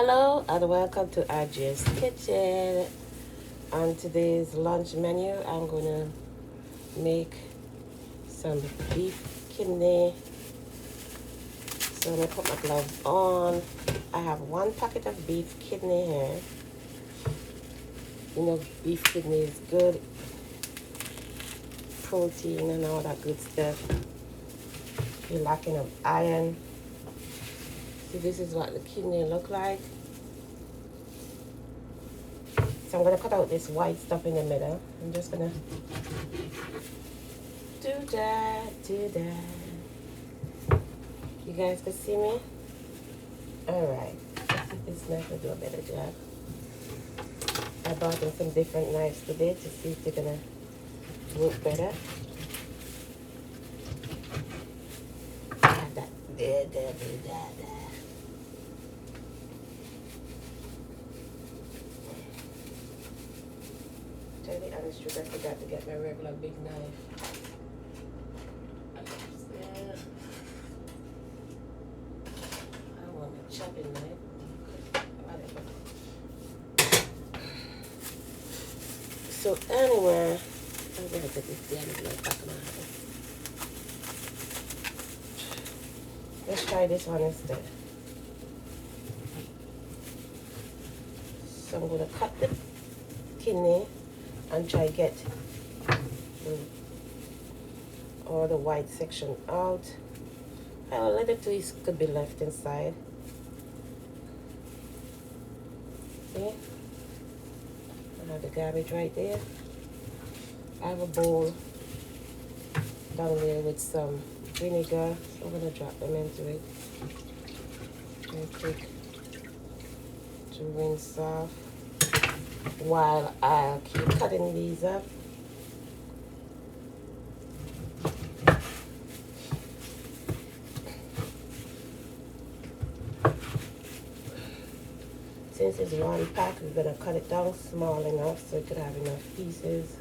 Hello and welcome to RG's Kitchen. On today's lunch menu, I'm gonna make some beef kidney. So I'm gonna put my gloves on. I have 1 packet of beef kidney here. You know, beef kidney is good protein and all that good stuff. If you're lacking of iron. See, this is what the kidney look like. So I'm gonna cut out this white stuff in the middle. I'm just gonna do that. You guys can see me? Alright. Let's see if this knife will do a better job. I bought in some different knives today to see if they're gonna work better. There. Tell the honest truth, I forgot to get my regular big knife. I want a chopping knife. Whatever. So anyway, I'm gonna put this down in my back of my head. Let's try this one instead. So I'm gonna cut the kidney and try get all the white section out. A little twist could be left inside. See? I have the garbage right there. I have a bowl down there with some vinegar, so I'm gonna drop them into it and take to rinse off while I keep cutting these up. Since it's 1 pack, we're gonna cut it down small enough so it could have enough pieces.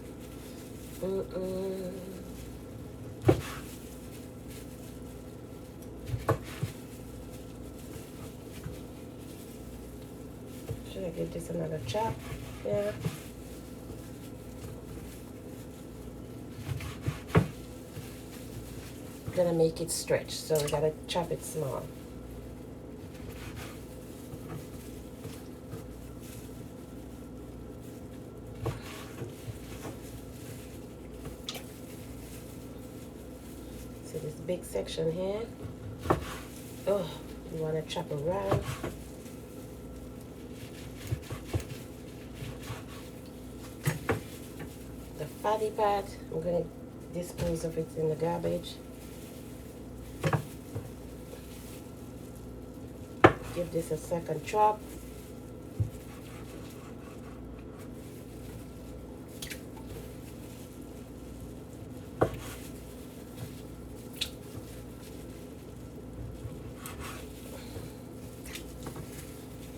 Should I give this another chop? Yeah. Gonna make it stretch, so we gotta chop it small. See this big section here? Oh, you wanna chop around. The fatty part, I'm gonna dispose of it in the garbage. Give this a second chop.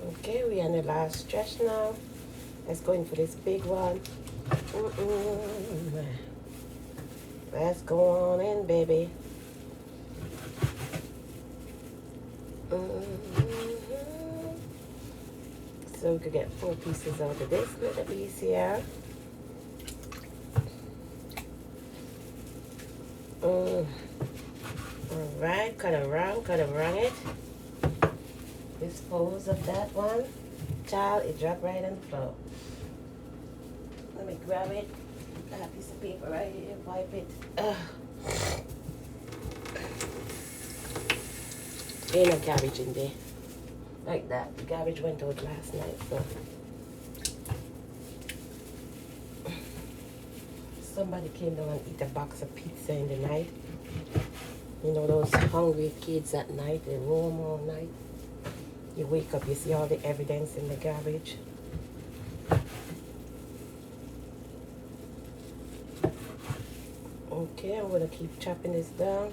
Okay, we're on the last stretch now. Let's go in for this big one. Let's go on in, baby. So we could get 4 pieces out of this little piece here. Alright, cut around it. Dispose of that one. Child, it dropped right on the floor. Let me grab it. I have a piece of paper right here, wipe it. Ain't no garbage in there. Like that. The garbage went out last night, so. Somebody came down and eat a box of pizza in the night. You know those hungry kids at night, they roam all night. You wake up, you see all the evidence in the garbage. Okay, I'm gonna keep chopping this down.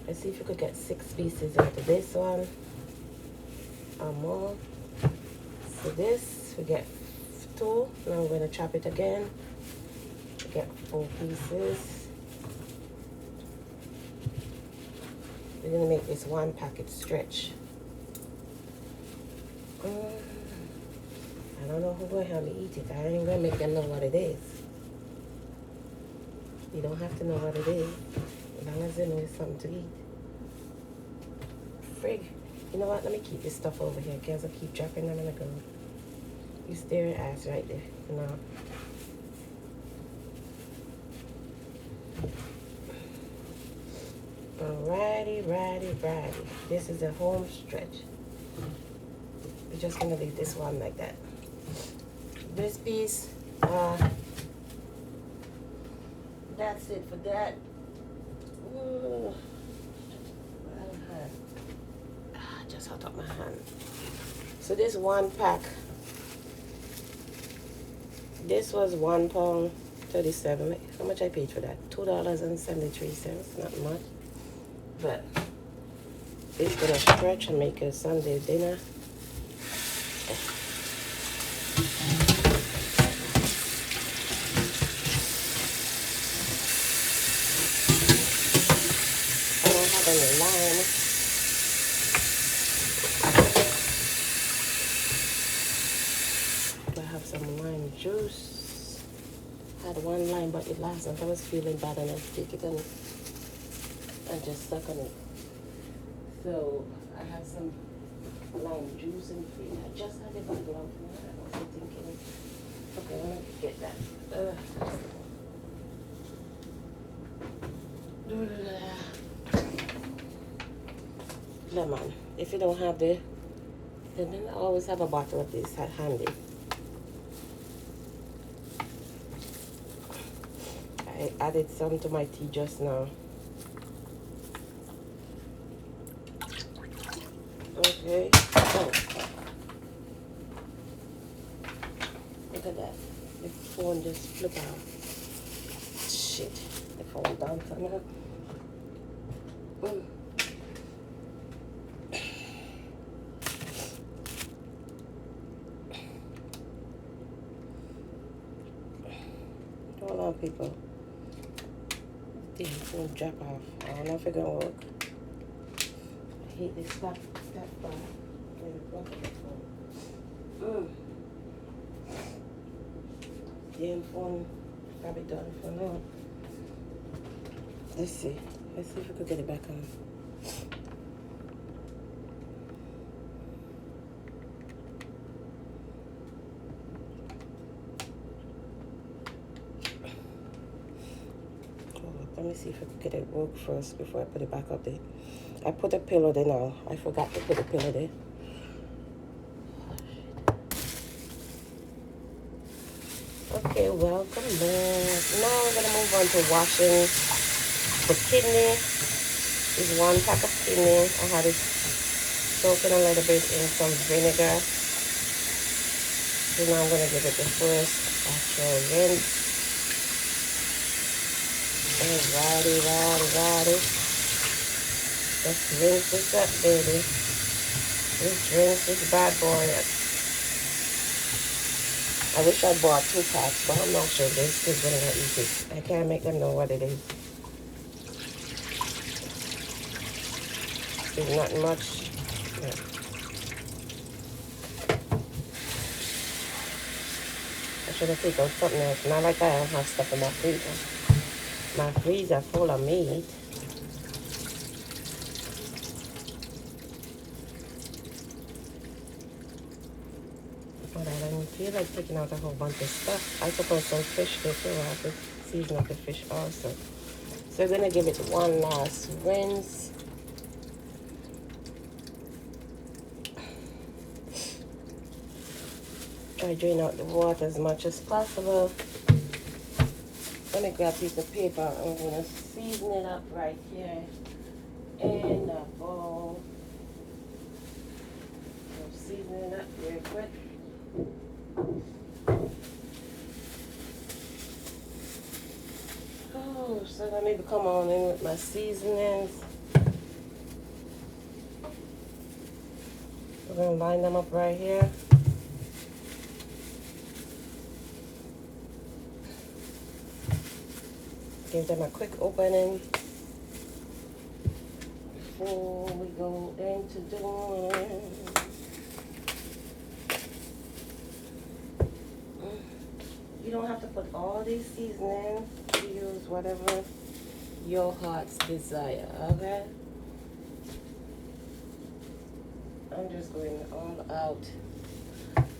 Let's see if we could get 6 pieces out of this one or more. So this, we get 2. Now we're gonna chop it again. We get 4 pieces. We're gonna make this one packet stretch. I don't know who gonna help me eat it. I ain't gonna make them know what it is. You don't have to know what it is, as long as they know it's something to eat. Frig. You know what? Let me keep this stuff over here, because I keep dropping them in the go. You stare your ass right there. No. Alrighty, righty. This is a home stretch. We're just gonna leave this one like that. This piece, that's it for that. Ooh. Just hot up my hand. So this one pack, this was £1.37. How much I paid for that? $2.73. Not much, but it's gonna stretch and make a Sunday dinner. I don't have any lime. I have some lime juice. Had one lime, but it last night I was feeling bad and I take it and just suck on it. So I have some lime juice in free. I just had a bottle of water. I was thinking, okay, I'm gonna get that. Lemon. If you don't have then I always have a bottle of this handy. I added some to my tea just now. Okay. Oh. Look at that. The phone just flipped out. Shit. The phone down for now. Hold on, people. The phone drop off. I don't know if it's gonna work. I hate this stuff. Damn phone probably done for now. Let's see if we could get it back on. Let me see if I could get it work first before I put it back up there. I put a pillow there now. I forgot to put a pillow there. Okay, welcome back. Now we're gonna move on to washing the kidney. This is one pack of kidney. I had it soaking a little bit in some vinegar. So now I'm gonna give it the first actual rinse. Righty. Let's rinse this up, baby. Let's rinse this bad boy up. I wish I bought 2 packs, but I'm not sure this is gonna eat it. I can't make them know what it is. There's not much. Yeah. I should have taken something else. Not like I don't have stuff in my freezer. My freezer full of meat. But I don't feel like taking out a whole bunch of stuff. I took out some fish there too. I have to season up the fish also. So we're gonna give it one last rinse. Try to drain out the water as much as possible. Let me grab a piece of paper. I'm gonna season it up right here in the bowl. So season it up real quick. Oh, so let me come on in with my seasonings. We're gonna line them up right here. Give them a quick opening. before we go into doing. You don't have to put all these seasonings. You use whatever your heart's desire, okay? I'm just going all out.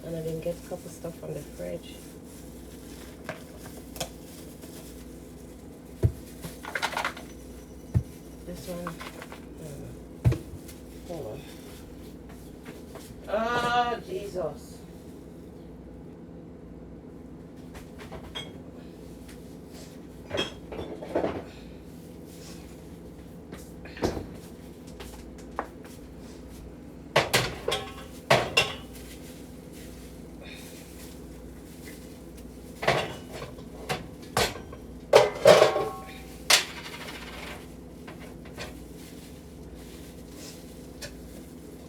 And I didn't get a couple stuff from the fridge. This one. Hold on. Oh, Jesus.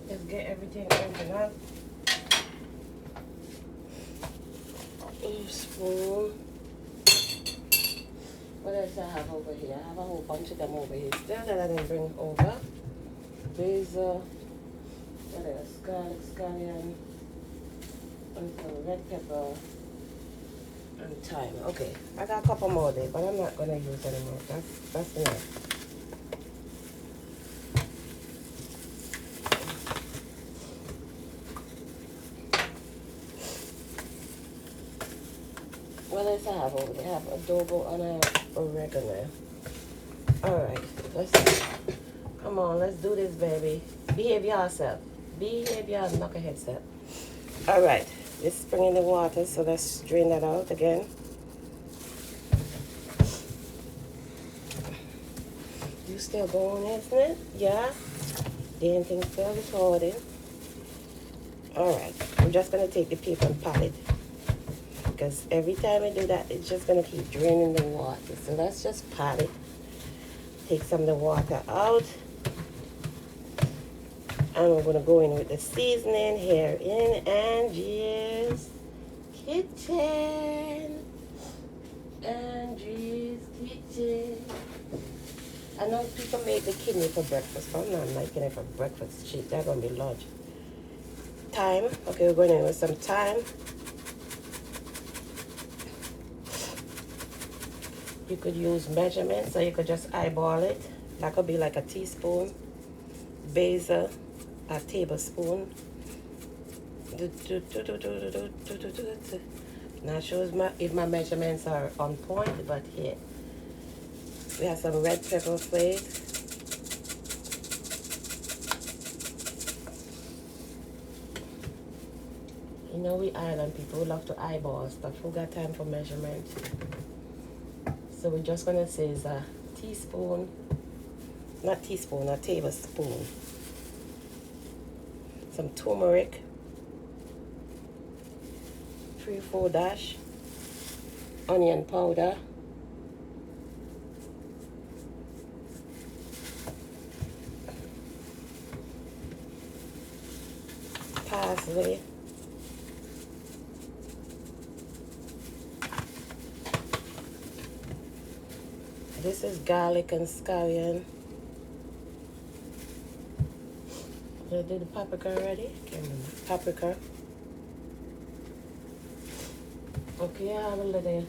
Let's get everything opened up. Spoon. What else I have over here? I have a whole bunch of them over here still that I didn't bring over. Basil. What else? Garlic, scallion, and some red pepper, and thyme. Okay, I got a couple more there, but I'm not gonna use anymore. That's enough. What else I have over there? I have adobo and I have oregano. Alright, come on, let's do this, baby. Behave yourself. Behave your knucklehead self. Alright, let's bring in the water, so let's drain that out again. You still going, isn't it? Yeah? Damn thing still recording. Alright, I'm just going to take the paper and pat it. Because every time I do that, it's just going to keep draining the water. So let's just pat it. Take some of the water out. And we're going to go in with the seasoning here in Angie's Kitchen. Angie's Kitchen. I know people make the kidney for breakfast, but I'm not making it for breakfast. Shit, that's going to be lunch. Thyme. Okay, we're going in with some thyme. You could use measurements, or you could just eyeball it. That could be like a teaspoon. Basil, a tablespoon. Not sure if my measurements are on point, but here. We have some red pepper flakes. You know, we island people love to eyeball stuff. Who got time for measurement? So we're just gonna say it's a teaspoon, not teaspoon, a tablespoon. Some turmeric, 3-4 dash, onion powder, parsley, this is garlic and scallion. Did I do the paprika already? Can't remember. Paprika. Okay, I have a little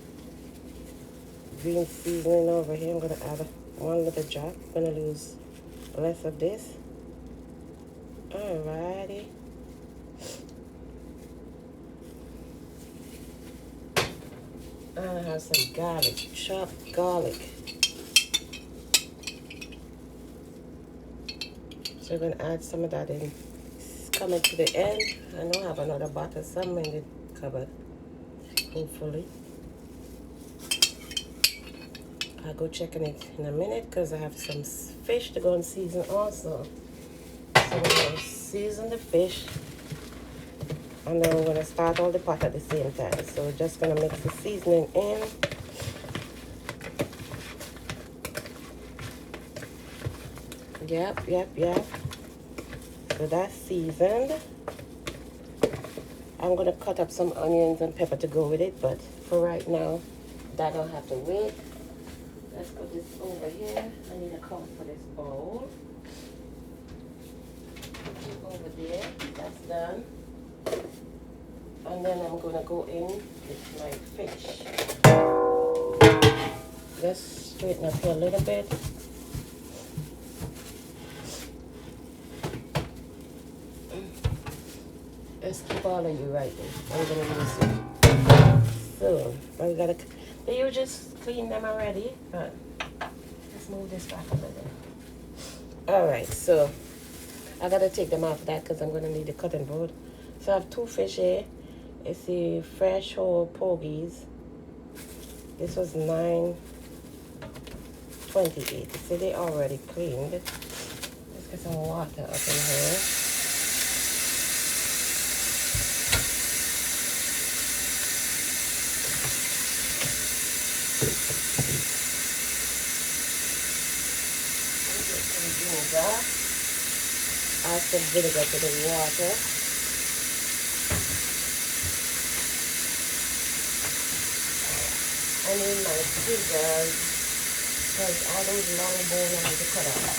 green seasoning over here. I'm going to add one little drop. I'm going to use less of this. Alrighty. I have some garlic, chopped garlic. So we're going to add some of that in. It's coming to the end. I know I have another bottle somewhere in the cupboard, hopefully. I'll go checking it in a minute because I have some fish to go and season also. So we're going to season the fish. And then we're going to start all the pot at the same time. So we're just going to mix the seasoning in. Yep. So that's seasoned. I'm going to cut up some onions and pepper to go with it. But for right now, that don't have to wait. Let's put this over here. I need a cup for this bowl. over there. That's done. And then I'm gonna go in with my fish. Just straighten up here a little bit. Let's keep all of you right there. I'm gonna use it. So I gotta. You just clean them already, but let's move this back a little. All right, so I gotta take them off that because I'm gonna need the cutting board. So I have 2 fish here. It's the fresh whole pogies. This was $9.28. See, they already cleaned. Let's get some water up in here. Add some vinegar to the water. I need my scissors because all those long bones I need to cut out.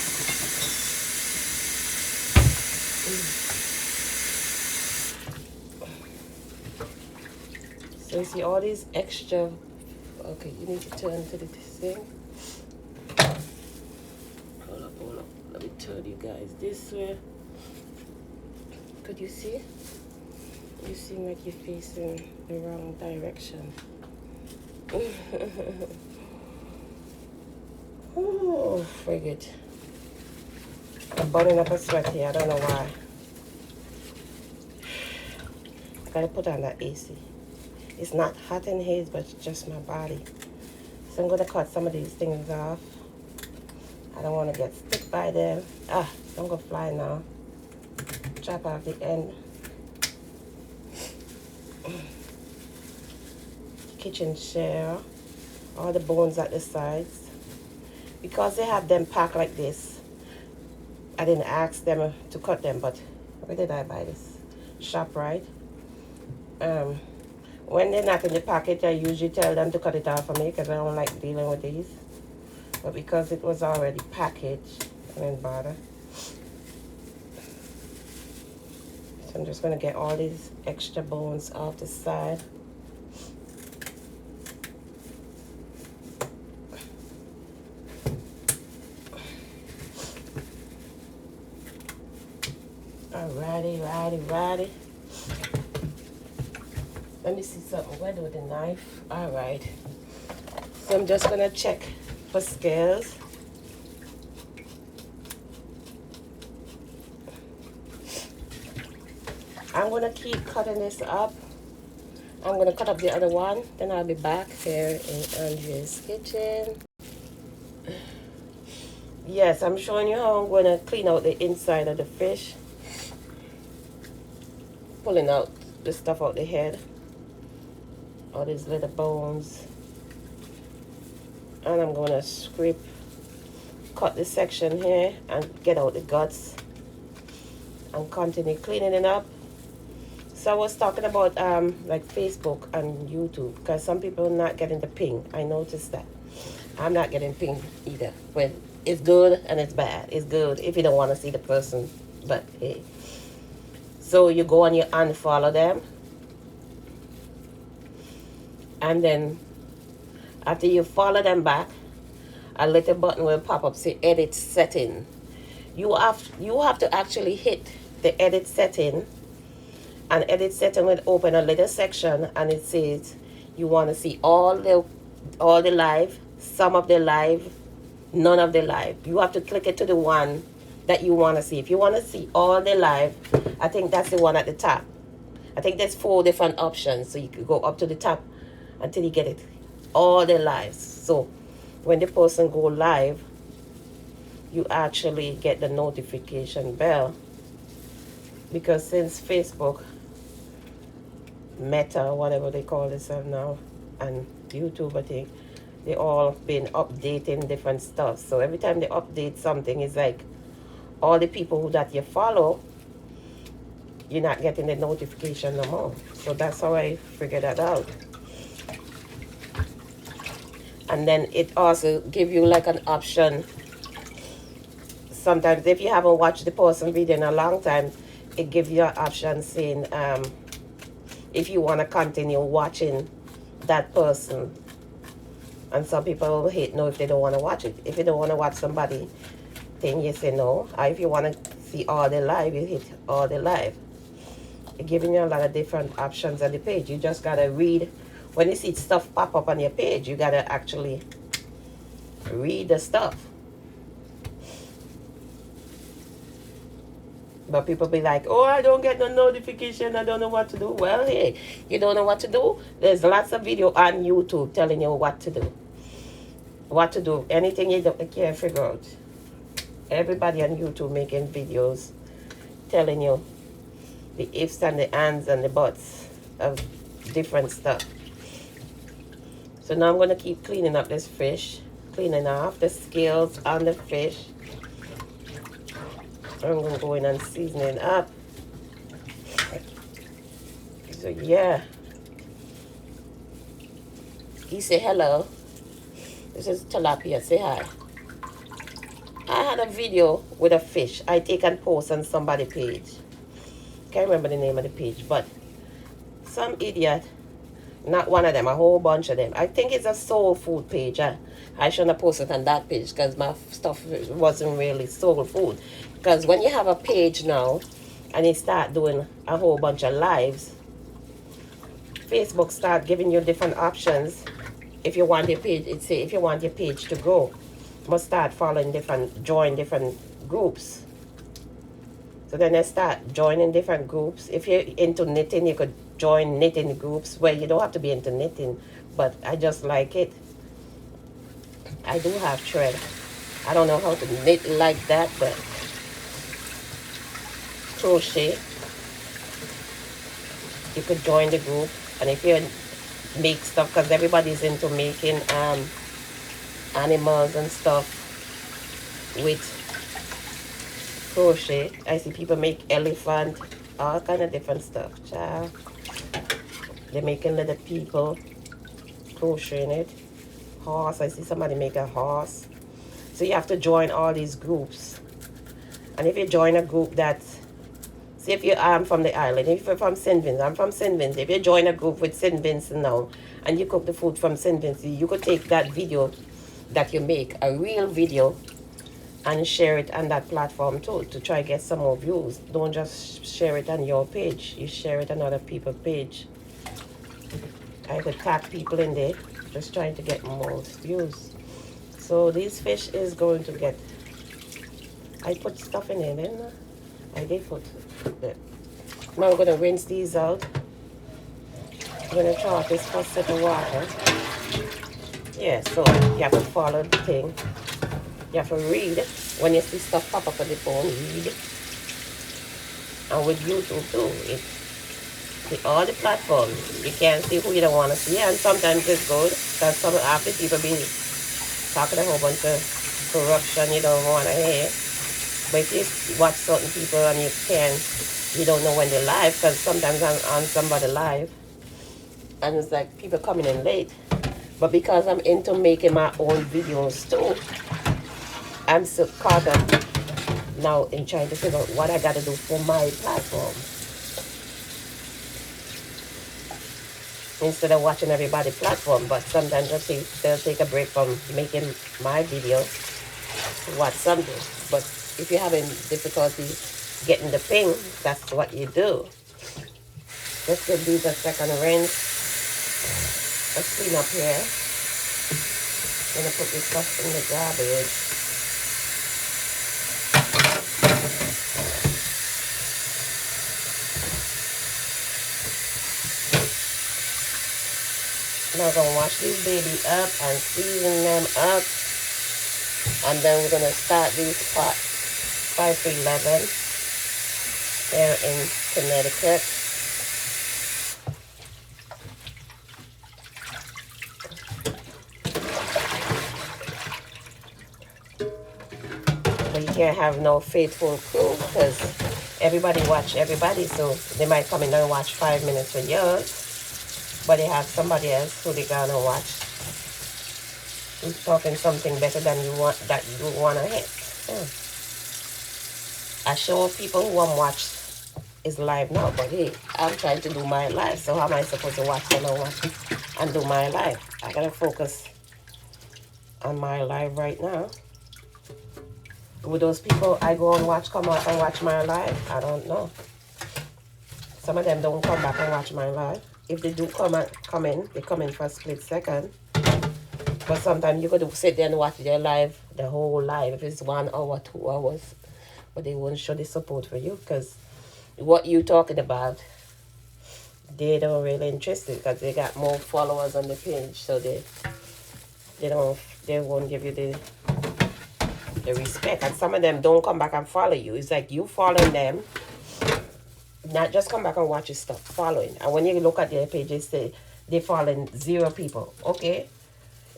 So you see all these extra. Okay, you need to turn to this thing. Hold up. Let me turn you guys this way. Could you see? You seem like you're facing the wrong direction. Oh, frigate. I'm burning up a sweat here. I don't know why. I gotta put on that AC. It's not hot in here, but it's just my body. So I'm gonna cut some of these things off. I don't want to get stick by them. I'm gonna fly now. Chop off the end. Kitchen chair. All the bones at the sides. Because they have them packed like this, I didn't ask them to cut them, but where did I buy this? ShopRite. When they're not in the package, I usually tell them to cut it off for me because I don't like dealing with these. But because it was already packaged, I didn't bother. So I'm just going to get all these extra bones off the side. Alrighty. Let me see something. Where do the knife? Alright. So I'm just gonna check for scales. I'm gonna keep cutting this up. I'm gonna cut up the other one, then I'll be back here in Andrea's kitchen. Yes, I'm showing you how I'm gonna clean out the inside of the fish. Pulling out the stuff out the head, all these little bones, and I'm gonna cut this section here and get out the guts and continue cleaning it up. So I was talking about like Facebook and YouTube because some people are not getting the ping. I noticed that. I'm not getting ping either. Well, it's good and it's bad. It's good if you don't want to see the person, but hey. So you go and you unfollow them. And then after you follow them back, a little button will pop up, say edit setting. You have to actually hit the edit setting, and edit setting will open a little section and it says you want to see all the live, some of the live, none of the live. You have to click it to the one that you want to see. If you want to see all the live, I think that's the one at the top. I think there's 4 different options, so you could go up to the top until you get it all the lives. So when the person go live, you actually get the notification bell, because since Facebook, Meta, whatever they call themselves now, and YouTube, I think they all been updating different stuff. So every time they update something, it's like all the people that you follow, you're not getting the notification no more. So that's how I figured that out. And then it also give you like an option sometimes if you haven't watched the person video in a long time, it gives you an option saying if you want to continue watching that person. And some people hate no if they don't want to watch it. If you don't want to watch somebody, then you say no. Or if you want to see all the live, you hit all the live. It's giving you a lot of different options on the page. You just gotta read. When you see stuff pop up on your page, you gotta actually read the stuff. But people be like, oh, I don't get no notification, I don't know what to do. Well, hey, you don't know what to do? There's lots of video on YouTube telling you what to do. What to do. Anything you can't figure out. Everybody on YouTube making videos telling you the ifs and the ands and the buts of different stuff. So now I'm going to keep cleaning up this fish. Cleaning off the scales on the fish. I'm going to go in and season it up. So yeah. He say hello. This is tilapia. Say hi. I had a video with a fish I take and post on somebody's page. Can't remember the name of the page, but some idiot, not one of them, a whole bunch of them. I think it's a soul food page. I shouldn't have posted on that page because my stuff wasn't really soul food. Because when you have a page now and you start doing a whole bunch of lives, Facebook start giving you different options. If you want your page, it say if you want your page to grow, you must start following join different groups. So then I start joining different groups. If you're into knitting, you could join knitting groups where you don't have to be into knitting, but I just like it. I do have thread. I don't know how to knit like that, but crochet. You could join the group, and if you make stuff, because everybody's into making animals and stuff with crochet. I see people make elephant, all kind of different stuff. Child. They're making little people, crocheting it. Horse, I see somebody make a horse. So you have to join all these groups. And if you join a group that's, say if I'm from the island, if you're from St. Vincent, I'm from St. Vincent. If you join a group with St. Vincent now, and you cook the food from St. Vincent, you could take that video that you make, a real video, and share it on that platform too, to try to get some more views. Don't just share it on your page, you share it on other people's page. I could tag people in there, just trying to get more views. So this fish is going to get, I put stuff in there, didn't I? I did put it. Now we're going to rinse these out. I'm going to throw out this first set of water. Yeah, so you have to follow the thing. You have to read. When you see stuff pop up on the phone, read. And with YouTube too, with all the platforms, you can't see who you don't want to see. And sometimes it's good, because some after people be talking a whole bunch of corruption you don't want to hear. But if you watch certain people and you don't know when they're live, because sometimes I'm on somebody live, and it's like people coming in late. But because I'm into making my own videos too, I'm so caught up now in trying to figure out what I got to do for my platform. Instead of watching everybody's platform, but sometimes they'll take a break from making my video to watch something. But if you're having difficulty getting the ping, that's what you do. Let's give these a second rinse. Let's clean up here. I'm gonna put this stuff in the garbage. Now I'm gonna wash these baby up and season them up. And then we're gonna start these pots 5 to 11 there in Connecticut. But you can't have no faithful crew because everybody watch everybody, so they might come in and watch 5 minutes for yours, but they have somebody else who they gonna watch who's talking something better than you want to hit. I show people who I'm watch is live now, but hey, I'm trying to do my live. So how am I supposed to watch them and do my live? I gotta focus on my live right now. With those people I go and watch come out and watch my live, I don't know. Some of them don't come back and watch my live. If they do come in, they come in for a split second. But sometimes you could sit there and watch their live, the whole live, if it's 1 hour, 2 hours. But they won't show the support for you because what you talking about, they don't really interested because they got more followers on the page, so they won't give you the respect. And some of them don't come back and follow you. It's like you following them, not just come back and watch your stuff, following. And when you look at their pages, they following 0 people. Okay,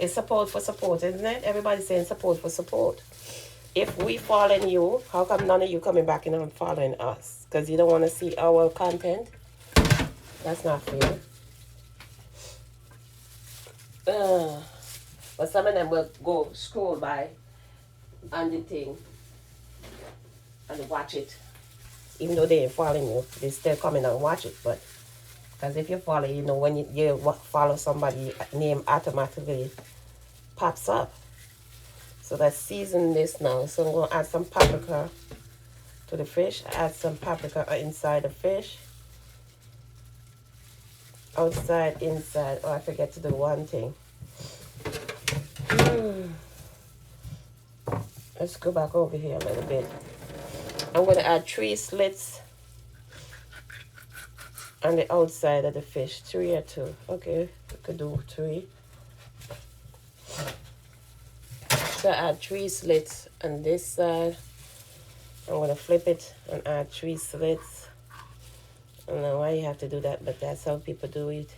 it's support for support, isn't it? Everybody's saying support for support. If we following you, how come none of you coming back and following us? Because you don't want to see our content? That's not fair. But some of them will go scroll by on the thing and watch it. Even though they ain't following you, they still coming and watch it. But because if you follow, you know, when you follow somebody, name automatically pops up. So let's season this now. So I'm going to add some paprika to the fish. Add some paprika inside the fish. Outside, inside. Oh, I forget to do one thing. Let's go back over here a little bit. I'm going to add 3 slits on the outside of the fish. 3 or 2. Okay, we could do 3. So add 3 slits on this side. I'm going to flip it and add 3 slits. I don't know why you have to do that, but that's how people do it.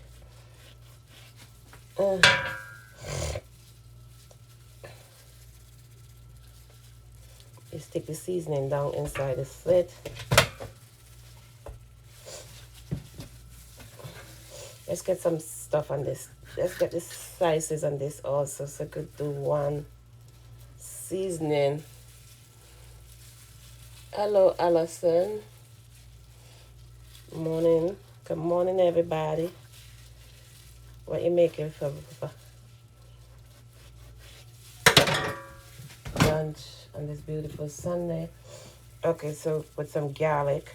You stick the seasoning down inside the slit. Let's get some stuff on this. Let's get the slices on this also, so I could do 1 seasoning. Hello, Allison. Morning. Good morning, everybody. What you making for lunch on this beautiful Sunday? Okay, so put some garlic.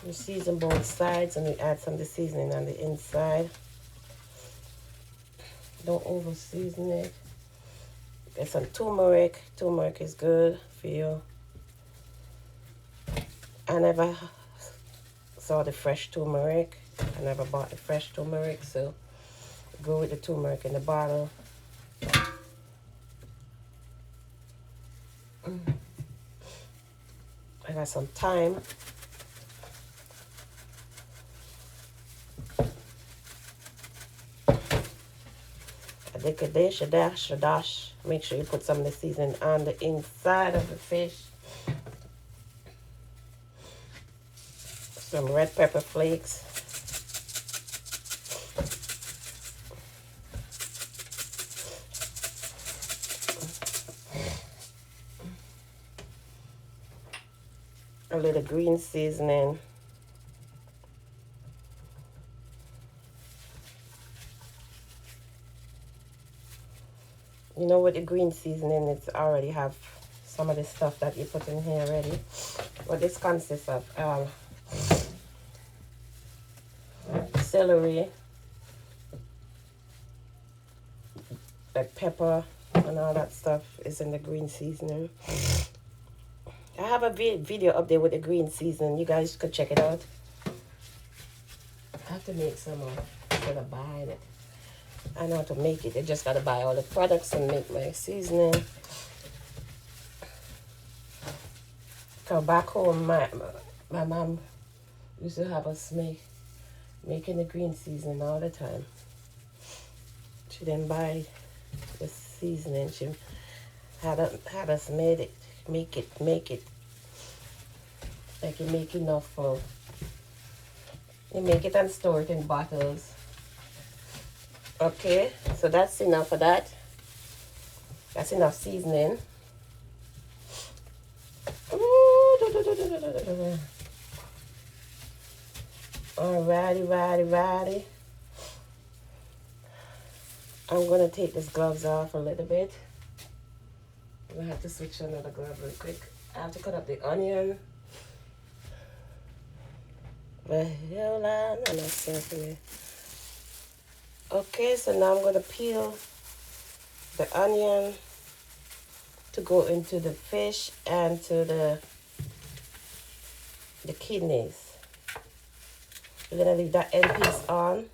You season both sides and we add some of the seasoning on the inside. Don't over season it. Get some turmeric. Turmeric is good for you. I never saw the fresh turmeric. I never bought the fresh turmeric, so go with the turmeric in the bottle. I got some thyme. A dash. Make sure you put some of the seasoning on the inside of the fish. Some red pepper flakes. A little green seasoning. You know, with the green seasoning, it's already have some of the stuff that you put in here already. What this consists of celery, like pepper and all that stuff is in the green seasoning. I have a video up there with the green seasoning. You guys could check it out. I have to make some more instead of buying it. I know how to make it. I just gotta buy all the products and make my seasoning. Cause back home, my mom used to have us making the green seasoning all the time. She didn't buy the seasoning. She had us make it. Like you make enough for. You make it and store it in bottles. Okay, so that's enough of that. That's enough seasoning. Alrighty. I'm gonna take these gloves off a little bit. I'm gonna have to switch to another glove real quick. I have to cut up the onion. Okay, so now I'm gonna peel the onion to go into the fish and to the kidneys. We're gonna leave that end piece on.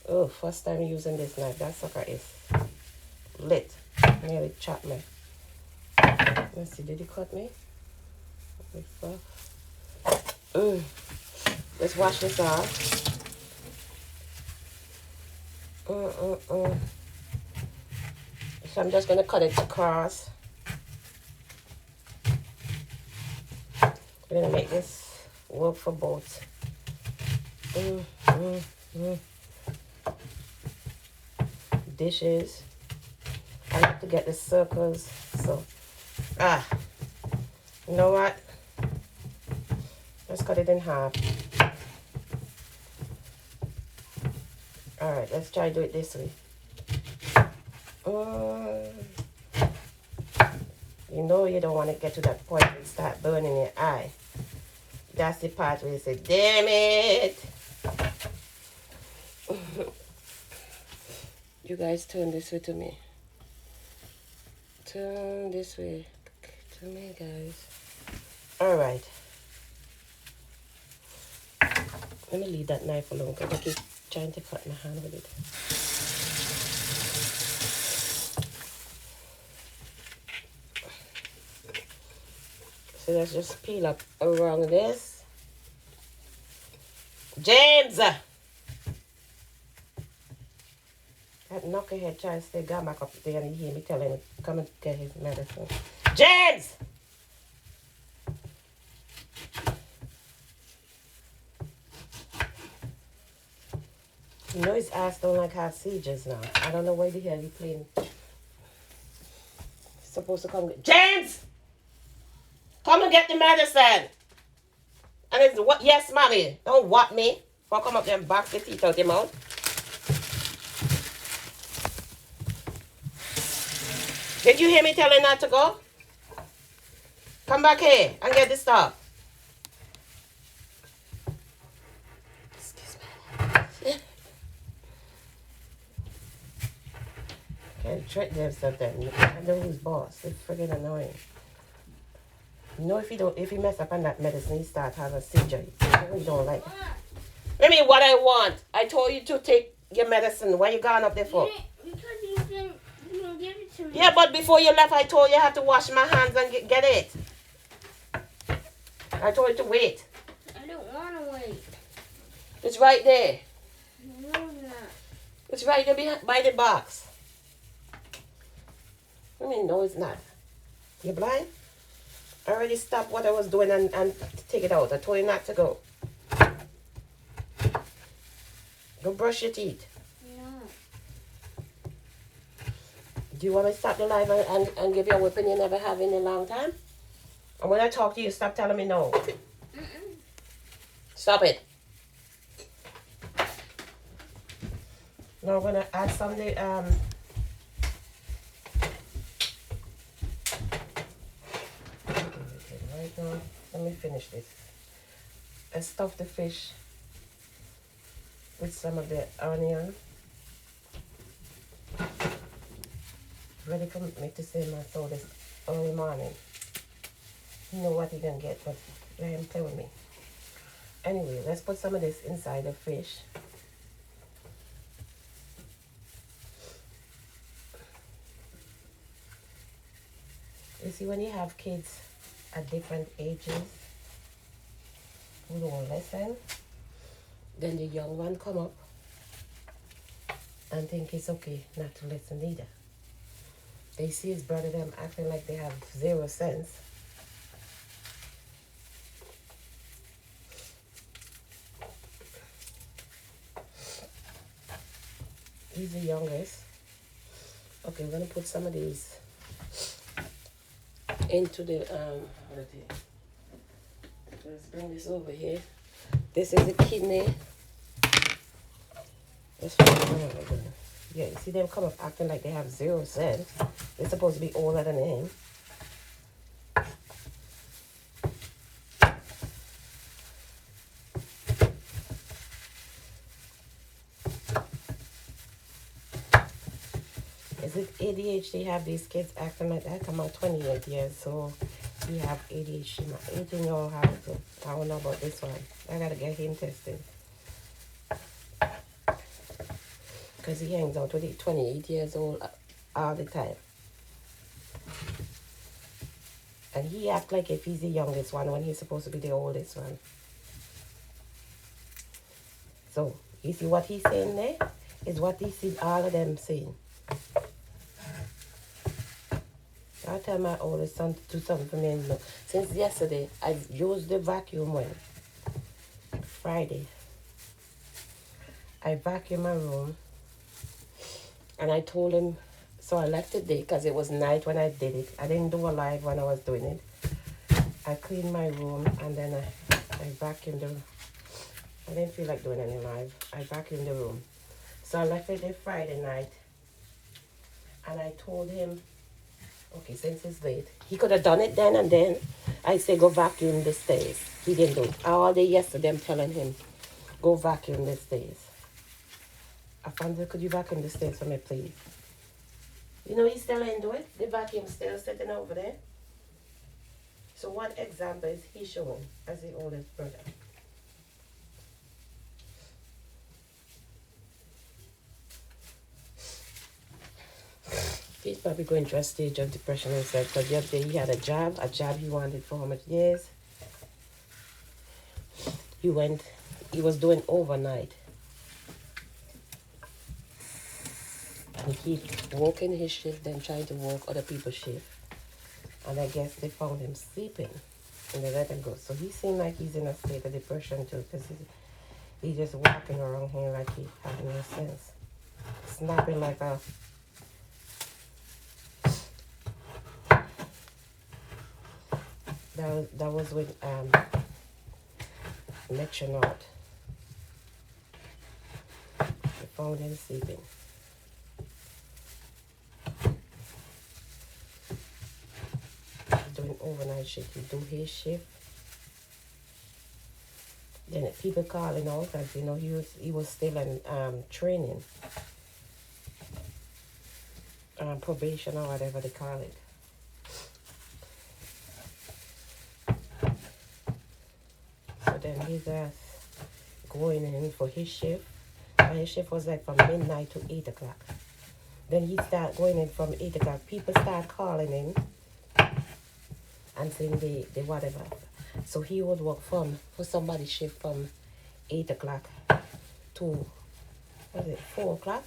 Oh, first time using this knife. That sucker is lit. Nearly chopped me. Let's see, did you cut me? Let's wash this off. So I'm just gonna cut it across. We're gonna make this work for both. Dishes. I like to get the circles. So, you know what? Let's cut it in half. All right, let's try to do it this way. You know you don't want to get to that point and start burning your eye. That's the part where you say, damn it. You guys turn this way to me. Turn this way to me, guys. All right. Let me leave that knife alone because I keep trying to cut my hand with it. So let's just peel up around this. James! That knucklehead trying to stay gone back up there and you hear me telling him, come and get his medicine. James! You know his ass don't like have seizures now. I don't know why the hell he playing. He's supposed to come get James! Come and get the medicine. And it's what? Yes, mommy. Don't what me. I'll come up there and box the teeth out your mouth. Did you hear me telling not to go? Come back here and get this stuff. Excuse me. Can't trick them sometimes. I know who's boss. They're friggin' annoying. You know, if you mess up on that medicine, you start having a seizure. You don't like it. Let me what I want. I told you to take your medicine. What you gone up there for? Because you didn't give it to me. Yeah, but before you left, I told you I have to wash my hands and get it. I told you to wait. I don't want to wait. It's right there. No, it's not. It's right there by the box. I mean, no, it's not. You blind? I already stopped what I was doing and take it out. I told you not to go. Go brush your teeth. No. Do you want me to stop the live and give you a whipping you never have in a long time? And when I talk to you, stop telling me no. Stop it. Now I'm going to add some of the, right now, let me finish this. I stuff the fish with some of the onion. Ready for me to say my thought this early morning. You know what you're going to get, but let him play with me. Anyway, let's put some of this inside the fish. You see, when you have kids at different ages who don't listen, then the young one come up and think it's okay not to listen either. They see his brother them acting like they have 0 sense. He's the youngest. Okay, we're gonna put some of these into the Let's bring this over here. This is the kidney. Let's find out again. Yeah, you see them come up acting like they have 0 cents. They're supposed to be older than him. Is it ADHD have these kids acting like that? I'm 28 years, so he have ADHD. My 18-year-old has it. I don't know about this one. I gotta get him tested. Because he hangs out with the 28 years old all the time. And he act like if he's the youngest one when he's supposed to be the oldest one. So, you see what he's saying there? Is what he sees all of them saying. I tell my oldest son to do something for me. And look, since yesterday, I've used the vacuum when Friday. I vacuumed my room. And I told him, so I left it there because it was night when I did it. I didn't do a live when I was doing it. I cleaned my room and then I vacuumed the room. I didn't feel like doing any live. I vacuumed the room. So I left it there Friday night. And I told him, okay, since it's late, he could have done it then and then. I say, go vacuum the stairs. He didn't do it. All day yesterday, I'm telling him, go vacuum the stairs. Alfonso, could you vacuum the stairs for me, please? You know, he still ain't do it. The vacuum still sitting over there. So what example is he showing as the oldest brother? He's probably going through a stage of depression himself because the other day he had a job he wanted for how much years? He was doing overnight. And he keep working his shift, then trying to work other people's shift. And I guess they found him sleeping and they let him go. So he seemed like he's in a state of depression too because he's just walking around here like he has no sense. Snapping like a... That was with Metronaut. They found him sleeping. Doing overnight shift. He do his shift. Then people calling out because you know he was still in training, probation or whatever they call it. So then he's going in for his shift. And his shift was like from midnight to 8 o'clock. Then he start going in from 8 o'clock. People start calling in and saying they whatever. So he would work for somebody's shift from 8 o'clock to 4 o'clock.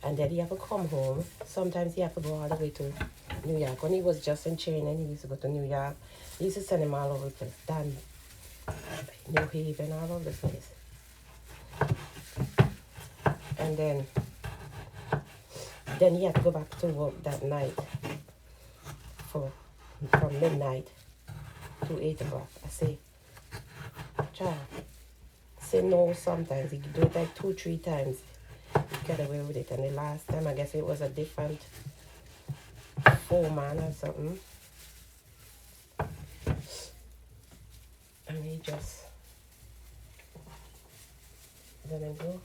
And then he have to come home. Sometimes he have to go all the way to New York. When he was just in training, he used to go to New York. He used to send him all over the place. Dan, New Haven, all over the place. And then he had to go back to work that night from midnight to 8 o'clock. I say, child, say no sometimes. He do it like 2-3 times. He get away with it. And the last time, I guess it was a different foreman or something. And he just let him go.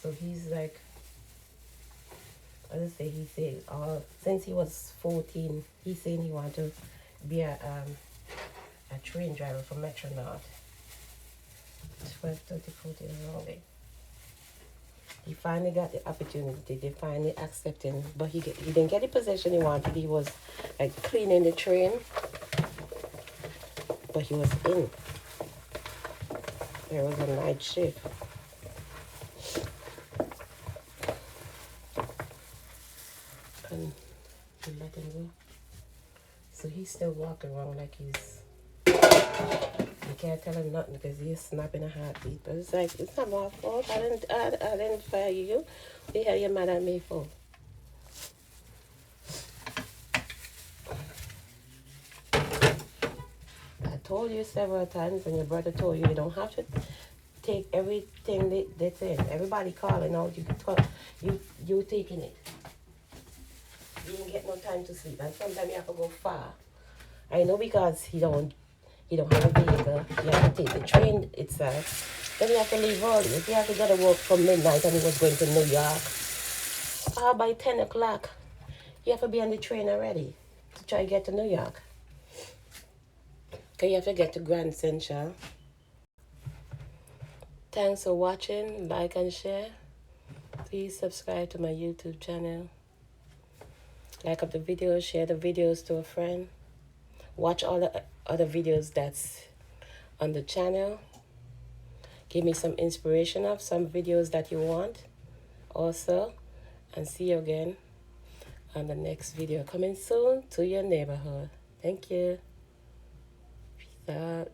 So he's like, as I say, he said, since he was 14, he's saying he wanted to be a train driver for Metronaut. 12, 30, 40 around there. He finally got the opportunity. They finally accepted him. But he didn't get the position he wanted. He was like cleaning the train. But he was in. There was a night shift. And he let him go. So he's still walking around like he's... You can't tell him nothing because he's snapping a heartbeat. But it's like, it's not my fault. I didn't fire you. What the hell you mad at me for? told you several times, and your brother told you, you don't have to take everything that's in. Everybody calling out, you taking it. You don't get no time to sleep, and sometimes you have to go far. I know because he don't have a vehicle. You have to take the train itself. Then you have to leave early. If you have to go to work from midnight and he was going to New York, by 10 o'clock, you have to be on the train already to try to get to New York. Okay, you have to get to Grand Central. Thanks for watching. Like and share. Please subscribe to my YouTube channel. Like up the video, share the videos to a friend. Watch all the other videos that's on the channel. Give me some inspiration of some videos that you want also. And see you again on the next video coming soon to your neighborhood. Thank you. Peace out.